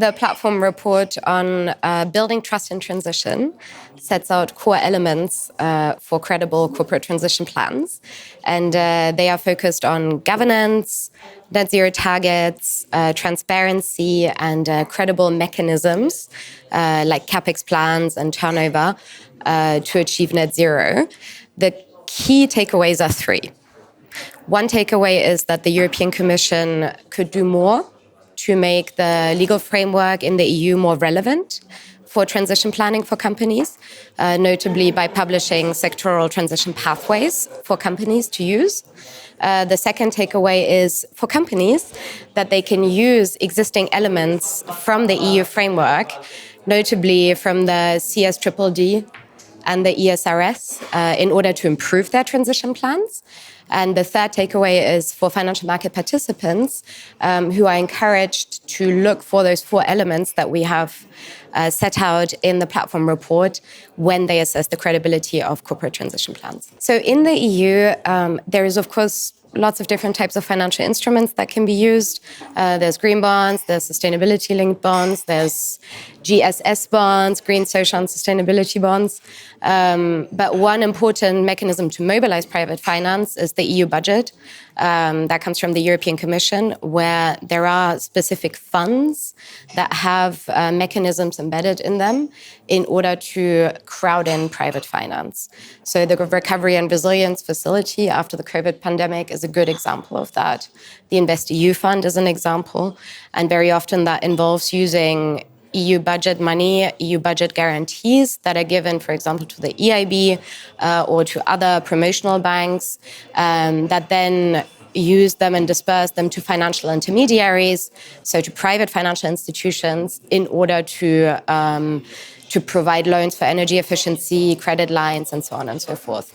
The platform report on building trust in transition sets out core elements for credible corporate transition plans. And they are focused on governance, net zero targets, transparency, and credible mechanisms like CapEx plans and turnover to achieve net zero. The key takeaways are three. One takeaway is that the European Commission could do more to make the legal framework in the EU more relevant for transition planning for companies, notably by publishing sectoral transition pathways for companies to use. The second takeaway is for companies that they can use existing elements from the EU framework, notably from the CSDDD and the ESRS, in order to improve their transition plans. And the third takeaway is for financial market participants who are encouraged to look for those four elements that we have set out in the platform report when they assess the credibility of corporate transition plans. So in the EU, there is, of course, lots of different types of financial instruments that can be used. There's green bonds, there's sustainability-linked bonds, there's GSS bonds, green, social, and sustainability bonds. But one important mechanism to mobilize private finance is the EU budget. That comes from the European Commission, where there are specific funds that have mechanisms embedded in them in order to crowd in private finance. So the Recovery and Resilience Facility after the COVID pandemic is a good example of that. The InvestEU Fund is an example, and very often that involves using EU budget money, EU budget guarantees that are given, for example, to the EIB or to other promotional banks that then use them and disperse them to financial intermediaries, so to private financial institutions, in order to provide loans for energy efficiency, credit lines, and so on and so forth.